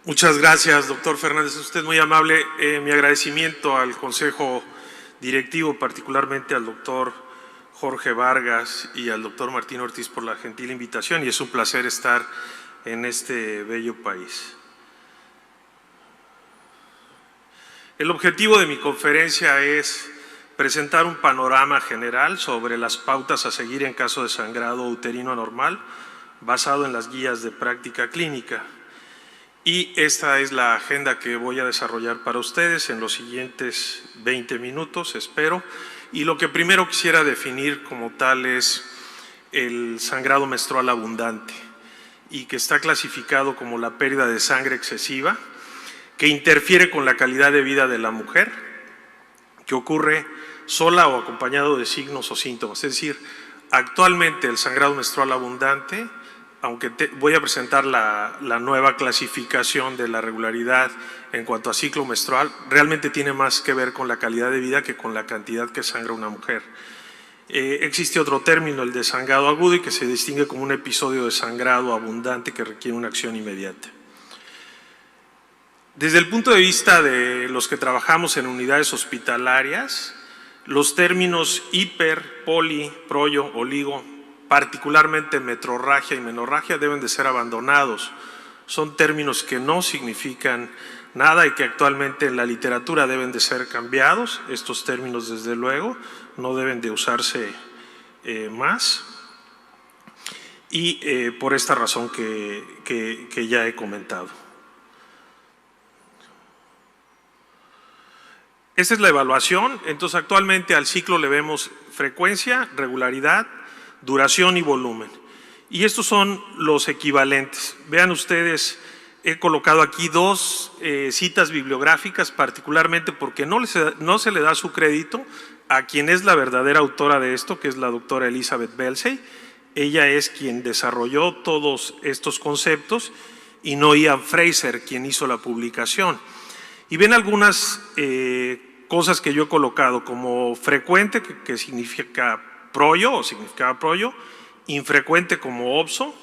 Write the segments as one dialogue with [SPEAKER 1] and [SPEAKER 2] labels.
[SPEAKER 1] Muchas gracias, doctor Fernández. Usted es muy amable. Mi agradecimiento al Consejo Directivo, particularmente al doctor Jorge Vargas y al doctor Martín Ortiz por la gentil invitación, y es un placer estar en este bello país. El objetivo de mi conferencia es presentar un panorama general sobre las pautas a seguir en caso de sangrado uterino anormal, basado en las guías de práctica clínica. Y esta es la agenda que voy a desarrollar para ustedes en los siguientes 20 minutos, espero. Y lo que primero quisiera definir como tal es el sangrado menstrual abundante, y que está clasificado como la pérdida de sangre excesiva, que interfiere con la calidad de vida de la mujer, que ocurre sola o acompañado de signos o síntomas. Es decir, actualmente el sangrado menstrual abundante, aunque voy a presentar la nueva clasificación de la regularidad en cuanto a ciclo menstrual, realmente tiene más que ver con la calidad de vida que con la cantidad que sangra una mujer. Existe otro término, el de sangrado agudo, y que se distingue como un episodio de sangrado abundante que requiere una acción inmediata. Desde el punto de vista de los que trabajamos en unidades hospitalarias, los términos hiper, poli, proyo, oligo, particularmente metrorragia y menorragia, deben de ser abandonados. Son términos que no significan nada y que actualmente en la literatura deben de ser cambiados. Estos términos, desde luego, no deben de usarse más, y por esta razón que ya he comentado. Esta es la evaluación. Entonces, actualmente al ciclo le vemos frecuencia, regularidad, duración y volumen. Y estos son los equivalentes. Vean ustedes, he colocado aquí dos citas bibliográficas, particularmente porque no se le da su crédito a quien es la verdadera autora de esto, que es la doctora Elizabeth Belsey. Ella es quien desarrolló todos estos conceptos, y no Ian Fraser, quien hizo la publicación. Y ven algunas cosas que yo he colocado como frecuente, que significa proyo o significaba proyo, infrecuente como opso,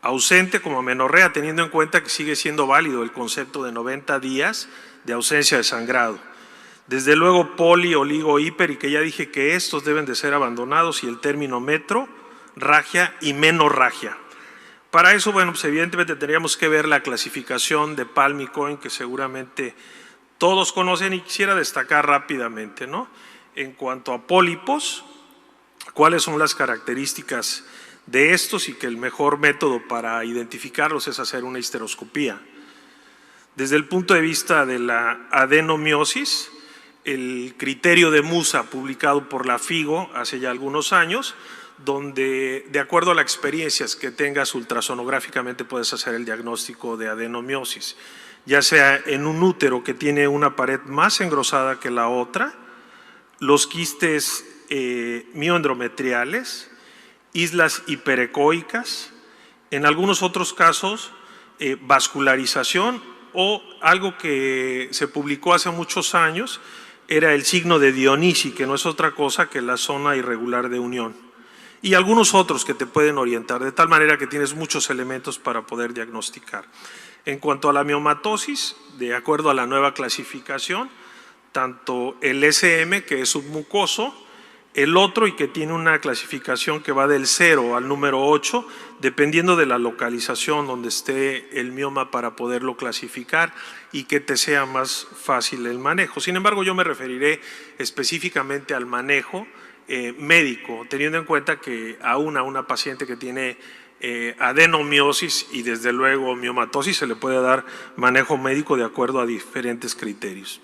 [SPEAKER 1] ausente como menorrea, teniendo en cuenta que sigue siendo válido el concepto de 90 días de ausencia de sangrado. Desde luego poli, oligo, hiper, y que ya dije que estos deben de ser abandonados, y el término metro, ragia y menorragia. Para eso, bueno, pues evidentemente tendríamos que ver la clasificación de Palm y Cohen, que seguramente todos conocen, y quisiera destacar rápidamente, ¿no? En cuanto a pólipos, cuáles son las características de estos, y que el mejor método para identificarlos es hacer una histeroscopía. Desde el punto de vista de la adenomiosis, el criterio de Musa, publicado por la FIGO hace ya algunos años, donde de acuerdo a las experiencias que tengas ultrasonográficamente puedes hacer el diagnóstico de adenomiosis, ya sea en un útero que tiene una pared más engrosada que la otra, los quistes mioendometriales, islas hiperecoicas, en algunos otros casos vascularización, o algo que se publicó hace muchos años era el signo de Dionisi, que no es otra cosa que la zona irregular de unión, y algunos otros que te pueden orientar, de tal manera que tienes muchos elementos para poder diagnosticar. En cuanto a la miomatosis, de acuerdo a la nueva clasificación, tanto el SM, que es submucoso, el otro, y que tiene una clasificación que va del 0 al número 8, dependiendo de la localización donde esté el mioma para poderlo clasificar y que te sea más fácil el manejo. Sin embargo, yo me referiré específicamente al manejo médico, teniendo en cuenta que aún a una paciente que tiene adenomiosis y desde luego miomatosis se le puede dar manejo médico de acuerdo a diferentes criterios.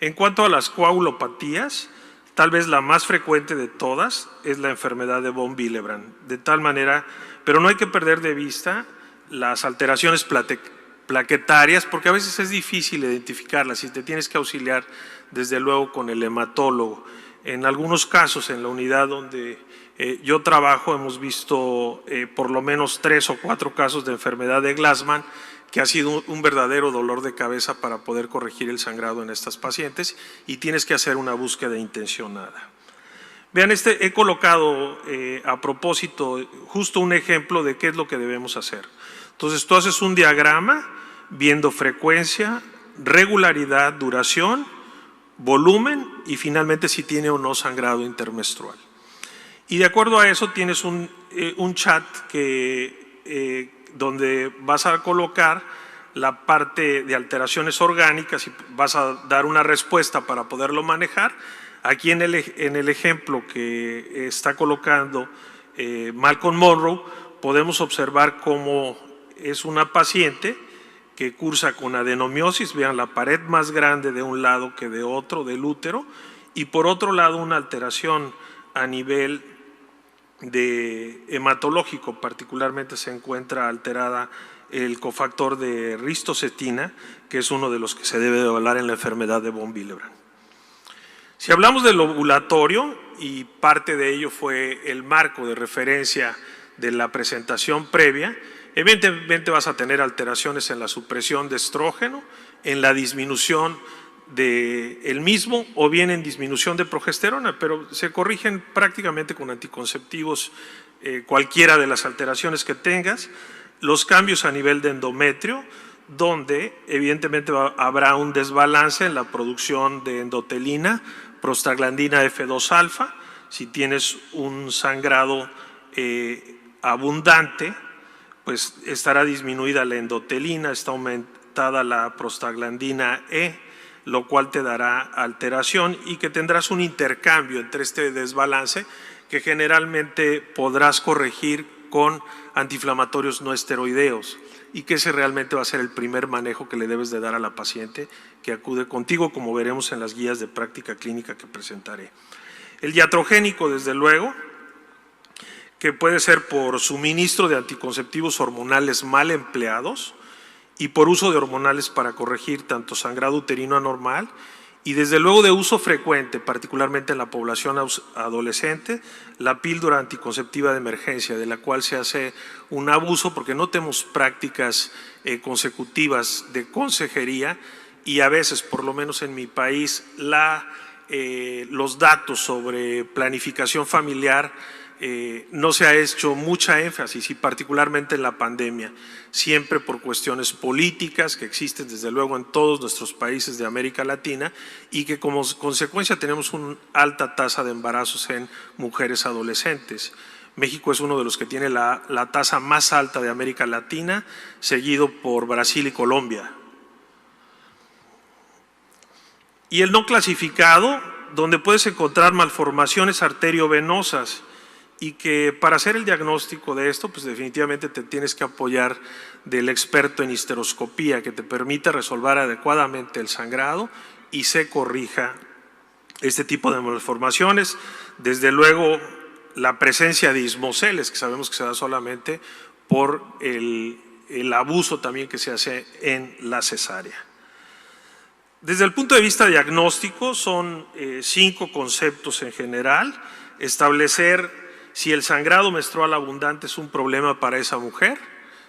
[SPEAKER 1] En cuanto a las coagulopatías, tal vez la más frecuente de todas es la enfermedad de von Willebrand, de tal manera, pero no hay que perder de vista las alteraciones plaquetarias, porque a veces es difícil identificarlas y te tienes que auxiliar desde luego con el hematólogo. En algunos casos, en la unidad donde yo trabajo, hemos visto por lo menos 3 o 4 casos de enfermedad de Glassman, que ha sido un verdadero dolor de cabeza para poder corregir el sangrado en estas pacientes, y tienes que hacer una búsqueda intencionada. Vean, he colocado a propósito justo un ejemplo de qué es lo que debemos hacer. Entonces tú haces un diagrama viendo frecuencia, regularidad, duración, volumen y finalmente si tiene o no sangrado intermenstrual. Y de acuerdo a eso tienes un chat donde vas a colocar la parte de alteraciones orgánicas y vas a dar una respuesta para poderlo manejar. Aquí en el ejemplo que está colocando Malcolm Monroe, podemos observar cómo es una paciente que cursa con adenomiosis, vean la pared más grande de un lado que de otro del útero, y por otro lado una alteración a nivel de hematológico, particularmente se encuentra alterada el cofactor de ristocetina, que es uno de los que se debe de evaluar en la enfermedad de von Willebrand. Si hablamos del ovulatorio, y parte de ello fue el marco de referencia de la presentación previa, evidentemente vas a tener alteraciones en la supresión de estrógeno, en la disminución del mismo o bien en disminución de progesterona, pero se corrigen prácticamente con anticonceptivos cualquiera de las alteraciones que tengas. Los cambios a nivel de endometrio, donde evidentemente habrá un desbalance en la producción de endotelina, prostaglandina F2 alfa. Si tienes un sangrado abundante, pues estará disminuida la endotelina, está aumentada la prostaglandina E, lo cual te dará alteración y que tendrás un intercambio entre este desbalance que generalmente podrás corregir con antiinflamatorios no esteroideos, y que ese realmente va a ser el primer manejo que le debes de dar a la paciente que acude contigo, como veremos en las guías de práctica clínica que presentaré. El iatrogénico, desde luego, que puede ser por suministro de anticonceptivos hormonales mal empleados y por uso de hormonales para corregir tanto sangrado uterino anormal, y desde luego de uso frecuente, particularmente en la población adolescente, la píldora anticonceptiva de emergencia, de la cual se hace un abuso porque no tenemos prácticas consecutivas de consejería, y a veces, por lo menos en mi país, los datos sobre planificación familiar no se ha hecho mucha énfasis, y particularmente en la pandemia, siempre por cuestiones políticas que existen desde luego en todos nuestros países de América Latina, y que como consecuencia tenemos una alta tasa de embarazos en mujeres adolescentes. México es uno de los que tiene la tasa más alta de América Latina, seguido por Brasil y Colombia. Y el no clasificado, donde puedes encontrar malformaciones arteriovenosas, y que para hacer el diagnóstico de esto, pues definitivamente te tienes que apoyar del experto en histeroscopía, que te permita resolver adecuadamente el sangrado y se corrija este tipo de malformaciones. Desde luego, la presencia de ismoceles, que sabemos que se da solamente por el abuso también que se hace en la cesárea. Desde el punto de vista diagnóstico, son 5 conceptos en general. Establecer si el sangrado menstrual abundante es un problema para esa mujer,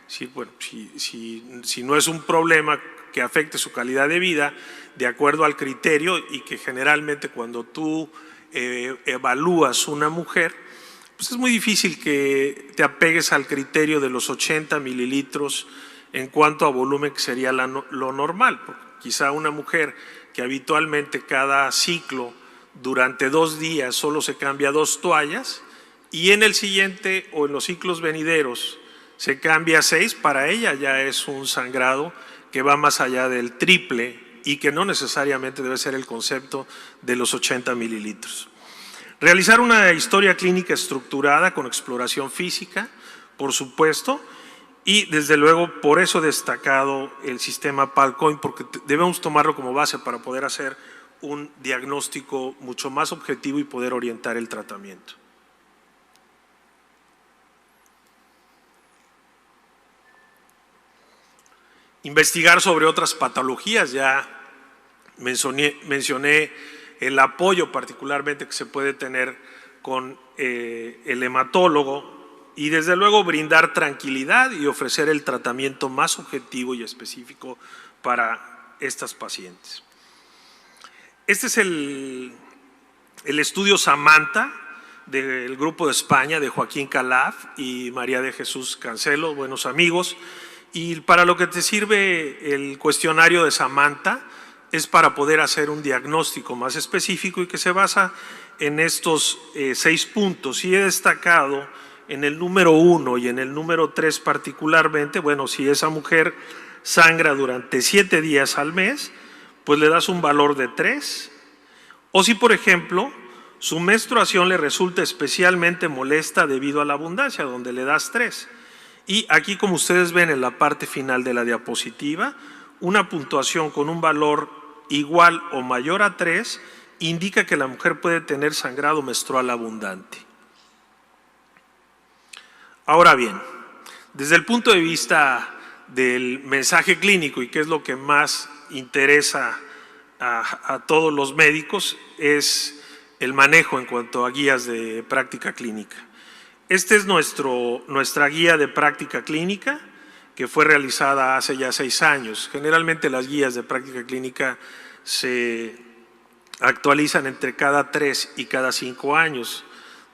[SPEAKER 1] si no es un problema que afecte su calidad de vida, de acuerdo al criterio, y que generalmente cuando tú evalúas una mujer, pues es muy difícil que te apegues al criterio de los 80 mililitros en cuanto a volumen, que sería lo normal. Porque quizá una mujer que habitualmente cada ciclo durante 2 días solo se cambia 2 toallas, y en el siguiente o en los ciclos venideros se cambia 6, para ella ya es un sangrado que va más allá del triple y que no necesariamente debe ser el concepto de los 80 mililitros. Realizar una historia clínica estructurada con exploración física, por supuesto, y desde luego por eso destacado el sistema PALCOIN, porque debemos tomarlo como base para poder hacer un diagnóstico mucho más objetivo y poder orientar el tratamiento. Investigar sobre otras patologías, ya mencioné el apoyo particularmente que se puede tener con el hematólogo, y desde luego brindar tranquilidad y ofrecer el tratamiento más objetivo y específico para estas pacientes. Este es el estudio Samantha del Grupo de España de Joaquín Calaf y María de Jesús Cancelo, buenos amigos. Y para lo que te sirve el cuestionario de Samantha es para poder hacer un diagnóstico más específico y que se basa en estos 6 puntos. Y he destacado en el número 1 y en el número 3 particularmente, bueno, si esa mujer sangra durante 7 días al mes, pues le das un valor de 3. O si, por ejemplo, su menstruación le resulta especialmente molesta debido a la abundancia, donde le das 3. Y aquí, como ustedes ven en la parte final de la diapositiva, una puntuación con un valor igual o mayor a 3 indica que la mujer puede tener sangrado menstrual abundante. Ahora bien, desde el punto de vista del mensaje clínico, y que es lo que más interesa a todos los médicos, es el manejo en cuanto a guías de práctica clínica. Esta es nuestra guía de práctica clínica, que fue realizada hace ya 6 años. Generalmente las guías de práctica clínica se actualizan entre cada 3 y cada 5 años.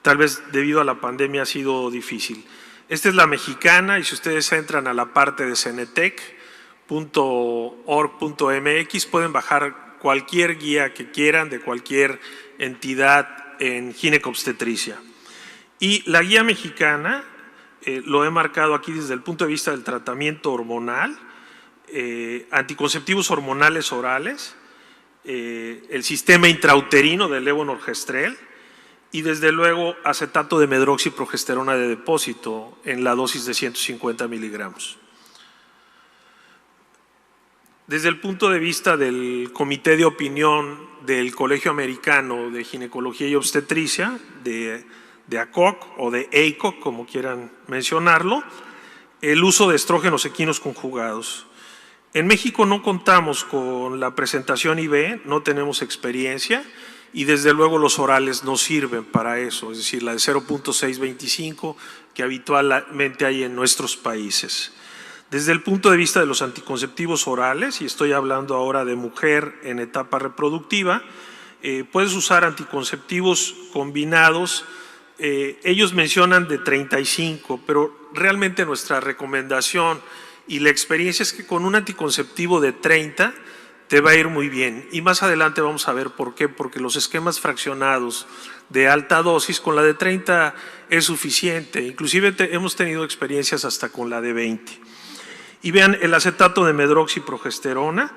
[SPEAKER 1] Tal vez debido a la pandemia ha sido difícil. Esta es la mexicana, y si ustedes entran a la parte de cenetec.org.mx pueden bajar cualquier guía que quieran de cualquier entidad en ginecobstetricia. Y la guía mexicana lo he marcado aquí desde el punto de vista del tratamiento hormonal, anticonceptivos hormonales orales, el sistema intrauterino del levonorgestrel y desde luego acetato de medroxiprogesterona de depósito en la dosis de 150 miligramos. Desde el punto de vista del comité de opinión del Colegio Americano de Ginecología y Obstetricia, de ACOG o de ACOG, como quieran mencionarlo, el uso de estrógenos equinos conjugados. En México no contamos con la presentación IB, no tenemos experiencia y desde luego los orales no sirven para eso, es decir, la de 0.625 que habitualmente hay en nuestros países. Desde el punto de vista de los anticonceptivos orales, y estoy hablando ahora de mujer en etapa reproductiva, puedes usar anticonceptivos combinados. Ellos mencionan de 35, pero realmente nuestra recomendación y la experiencia es que con un anticonceptivo de 30 te va a ir muy bien. Y más adelante vamos a ver por qué, porque los esquemas fraccionados de alta dosis con la de 30 es suficiente. Inclusive hemos tenido experiencias hasta con la de 20. Y vean el acetato de medroxiprogesterona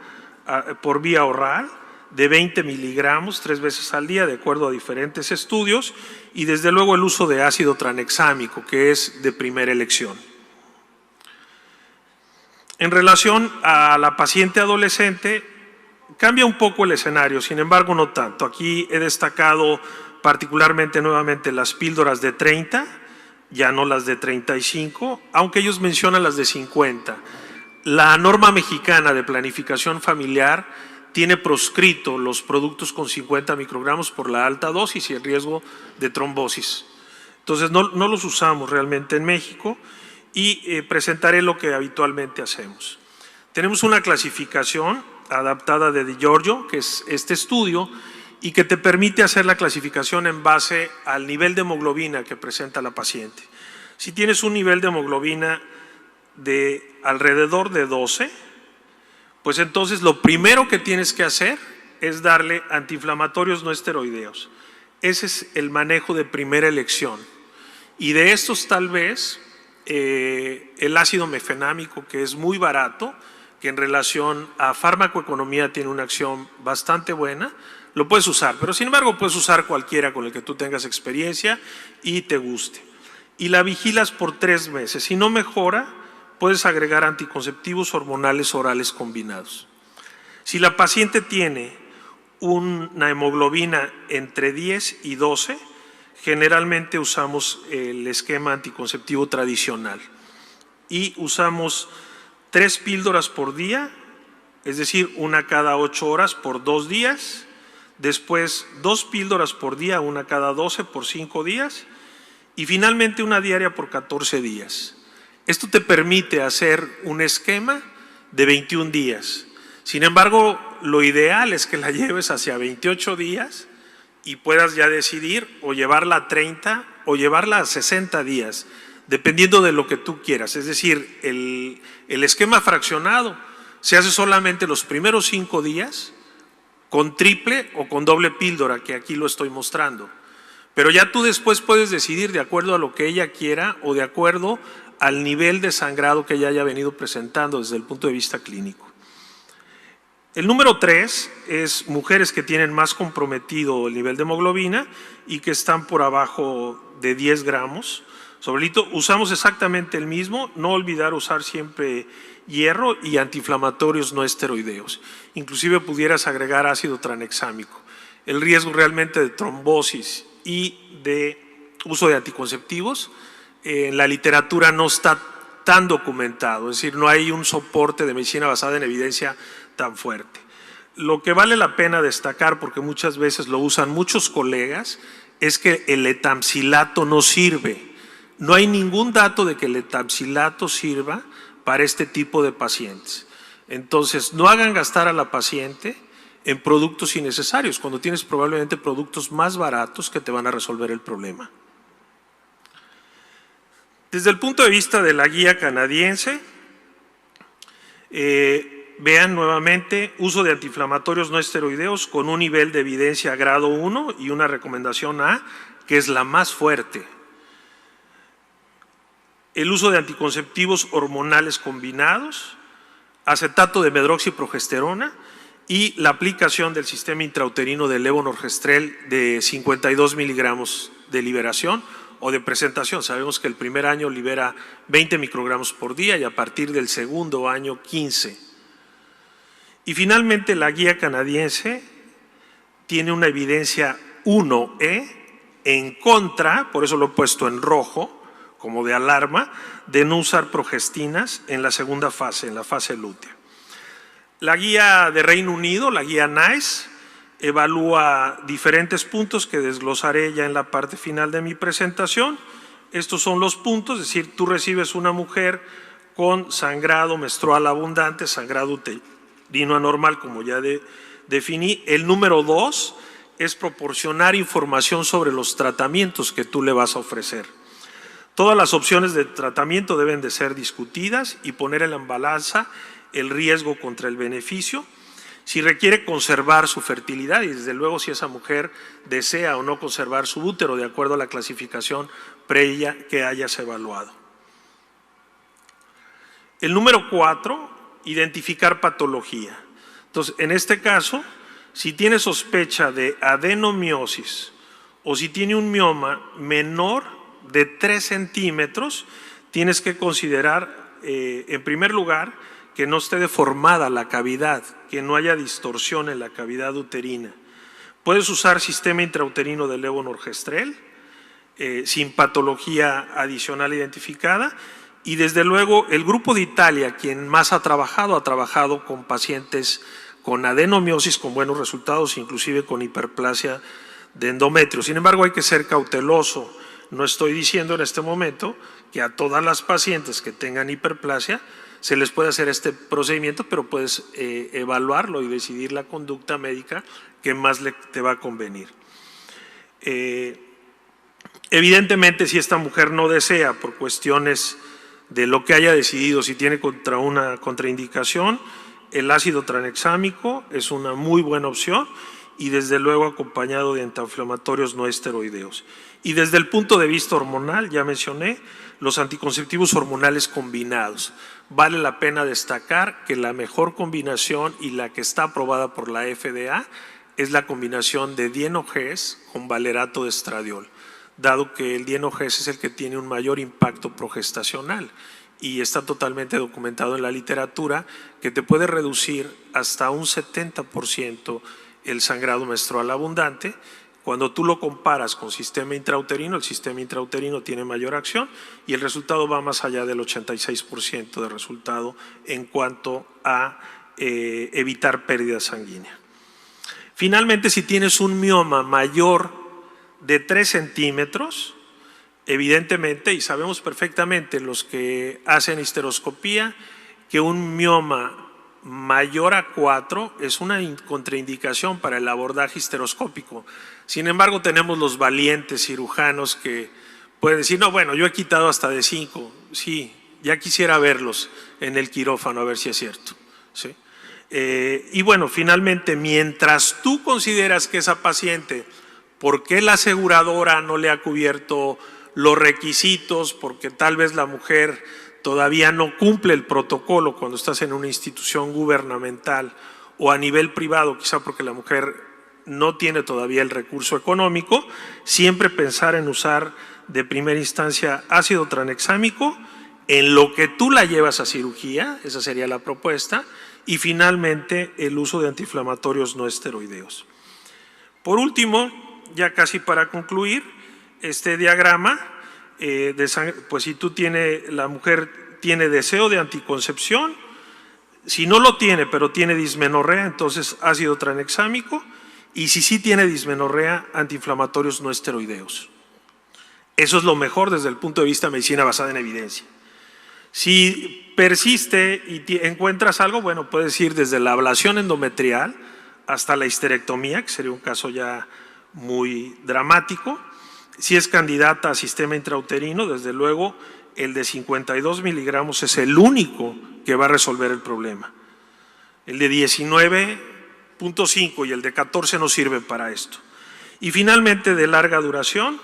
[SPEAKER 1] por vía oral, de 20 miligramos 3 veces al día, de acuerdo a diferentes estudios, y desde luego el uso de ácido tranexámico, que es de primera elección. En relación a la paciente adolescente, cambia un poco el escenario, sin embargo no tanto. Aquí he destacado particularmente nuevamente las píldoras de 30, ya no las de 35, aunque ellos mencionan las de 50. La norma mexicana de planificación familiar tiene proscrito los productos con 50 microgramos por la alta dosis y el riesgo de trombosis. Entonces no los usamos realmente en México y presentaré lo que habitualmente hacemos. Tenemos una clasificación adaptada de Di Giorgio, que es este estudio, y que te permite hacer la clasificación en base al nivel de hemoglobina que presenta la paciente. Si tienes un nivel de hemoglobina de alrededor de 12, pues entonces lo primero que tienes que hacer es darle antiinflamatorios no esteroideos. Ese es el manejo de primera elección. Y de estos tal vez el ácido mefenámico, que es muy barato, que en relación a farmacoeconomía tiene una acción bastante buena, lo puedes usar, pero sin embargo puedes usar cualquiera con el que tú tengas experiencia y te guste. Y la vigilas por 3 meses. Si no mejora, puedes agregar anticonceptivos hormonales orales combinados. Si la paciente tiene una hemoglobina entre 10 y 12, generalmente usamos el esquema anticonceptivo tradicional y usamos 3 píldoras por día, es decir, una cada 8 horas por 2 días, después 2 píldoras por día, una cada 12 por 5 días y finalmente una diaria por 14 días. Esto te permite hacer un esquema de 21 días. Sin embargo, lo ideal es que la lleves hacia 28 días y puedas ya decidir o llevarla a 30 o llevarla a 60 días, dependiendo de lo que tú quieras. Es decir, el esquema fraccionado se hace solamente los primeros 5 días con triple o con doble píldora, que aquí lo estoy mostrando. Pero ya tú después puedes decidir de acuerdo a lo que ella quiera o de acuerdo al nivel de sangrado que ella haya venido presentando desde el punto de vista clínico. El número 3 es mujeres que tienen más comprometido el nivel de hemoglobina y que están por abajo de 10 gramos. Sobrelito, usamos exactamente el mismo, no olvidar usar siempre hierro y antiinflamatorios no esteroideos. Inclusive pudieras agregar ácido tranexámico. El riesgo realmente de trombosis y de uso de anticonceptivos en la literatura no está tan documentado, es decir, no hay un soporte de medicina basada en evidencia tan fuerte. Lo que vale la pena destacar, porque muchas veces lo usan muchos colegas, es que el etamcilato no sirve. No hay ningún dato de que el etamcilato sirva para este tipo de pacientes. Entonces, no hagan gastar a la paciente en productos innecesarios, cuando tienes probablemente productos más baratos que te van a resolver el problema. Desde el punto de vista de la guía canadiense, vean nuevamente uso de antiinflamatorios no esteroideos con un nivel de evidencia grado 1 y una recomendación A, que es la más fuerte. El uso de anticonceptivos hormonales combinados, acetato de medroxiprogesterona y la aplicación del sistema intrauterino de levonorgestrel de 52 miligramos de liberación o de presentación. Sabemos que el primer año libera 20 microgramos por día y a partir del segundo año 15. Y finalmente la guía canadiense tiene una evidencia 1E en contra, por eso lo he puesto en rojo, como de alarma, de no usar progestinas en la segunda fase, en la fase lútea. La guía de Reino Unido, la guía NICE, evalúa diferentes puntos que desglosaré ya en la parte final de mi presentación. Estos son los puntos, es decir, tú recibes una mujer con sangrado menstrual abundante, sangrado uterino anormal, como ya definí. El número 2 es proporcionar información sobre los tratamientos que tú le vas a ofrecer. Todas las opciones de tratamiento deben de ser discutidas y poner en la balanza el riesgo contra el beneficio. Si requiere conservar su fertilidad y desde luego si esa mujer desea o no conservar su útero de acuerdo a la clasificación previa que hayas evaluado. El número 4, identificar patología. Entonces, en este caso, si tiene sospecha de adenomiosis o si tiene un mioma menor de 3 centímetros, tienes que considerar, en primer lugar, que no esté deformada la cavidad, que no haya distorsión en la cavidad uterina. Puedes usar sistema intrauterino de levonorgestrel, sin patología adicional identificada, y desde luego el grupo de Italia, quien más ha trabajado con pacientes con adenomiosis con buenos resultados, inclusive con hiperplasia de endometrio. Sin embargo, hay que ser cauteloso. No estoy diciendo en este momento que a todas las pacientes que tengan hiperplasia se les puede hacer este procedimiento, pero puedes evaluarlo y decidir la conducta médica que más te va a convenir. Evidentemente, si esta mujer no desea, por cuestiones de lo que haya decidido, si tiene una contraindicación, el ácido tranexámico es una muy buena opción y desde luego acompañado de antiinflamatorios no esteroideos. Y desde el punto de vista hormonal, ya mencioné, los anticonceptivos hormonales combinados. Vale la pena destacar que la mejor combinación y la que está aprobada por la FDA es la combinación de dienogés con valerato de estradiol, dado que el dienogés es el que tiene un mayor impacto progestacional y está totalmente documentado en la literatura que te puede reducir hasta un 70% el sangrado menstrual abundante. Cuando tú lo comparas con sistema intrauterino, el sistema intrauterino tiene mayor acción y el resultado va más allá del 86% de resultado en cuanto a evitar pérdida sanguínea. Finalmente, si tienes un mioma mayor de 3 centímetros, evidentemente, y sabemos perfectamente los que hacen histeroscopía, que un mioma mayor a 4 es una contraindicación para el abordaje histeroscópico. Sin embargo, tenemos los valientes cirujanos que puede decir, no, bueno, yo he quitado hasta de 5. Sí, ya quisiera verlos en el quirófano, a ver si es cierto. ¿Sí? Y bueno, finalmente, mientras tú consideras que esa paciente, ¿por qué la aseguradora no le ha cubierto los requisitos? Porque tal vez la mujer todavía no cumple el protocolo cuando estás en una institución gubernamental o a nivel privado, quizá porque la mujer no tiene todavía el recurso económico, siempre pensar en usar de primera instancia ácido tranexámico en lo que tú la llevas a cirugía, esa sería la propuesta, y finalmente el uso de antiinflamatorios no esteroideos. Por último, ya casi para concluir, este diagrama de sangre, pues si la mujer tiene deseo de anticoncepción, si no lo tiene pero tiene dismenorrea, entonces ácido tranexámico, y si sí tiene dismenorrea, antiinflamatorios no esteroideos. Eso es lo mejor desde el punto de vista de medicina basada en evidencia. Si persiste y encuentras algo, bueno, puedes ir desde la ablación endometrial hasta la histerectomía, que sería un caso ya muy dramático. Si es candidata a sistema intrauterino, desde luego el de 52 miligramos es el único que va a resolver el problema. El de 19.5 y el de 14 no sirven para esto. Y finalmente, de larga duración,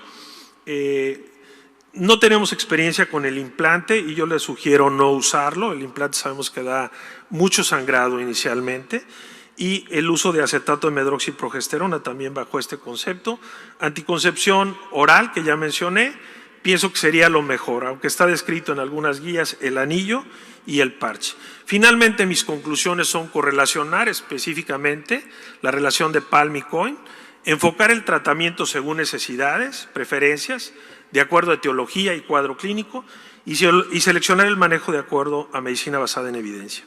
[SPEAKER 1] no tenemos experiencia con el implante y yo les sugiero no usarlo. El implante sabemos que da mucho sangrado inicialmente, y el uso de acetato de medroxiprogesterona también bajo este concepto. Anticoncepción oral, que ya mencioné, pienso que sería lo mejor, aunque está descrito en algunas guías el anillo y el parche. Finalmente, mis conclusiones son correlacionar específicamente la relación de Palm y Cohen, enfocar el tratamiento según necesidades, preferencias, de acuerdo a etiología y cuadro clínico, y seleccionar el manejo de acuerdo a medicina basada en evidencia.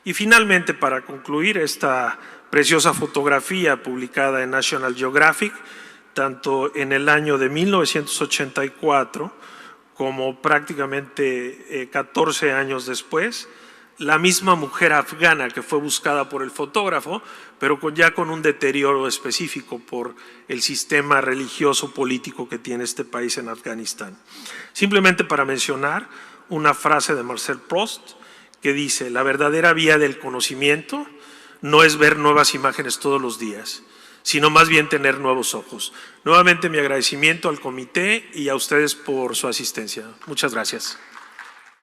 [SPEAKER 1] Y finalmente, para concluir, esta preciosa fotografía publicada en National Geographic, tanto en el año de 1984 como prácticamente 14 años después, la misma mujer afgana que fue buscada por el fotógrafo, pero ya con un deterioro específico por el sistema religioso político que tiene este país en Afganistán. Simplemente para mencionar una frase de Marcel Proust que dice: la verdadera vía del conocimiento no es ver nuevas imágenes todos los días, sino más bien tener nuevos ojos. Nuevamente mi agradecimiento al comité y a ustedes por su asistencia. Muchas gracias.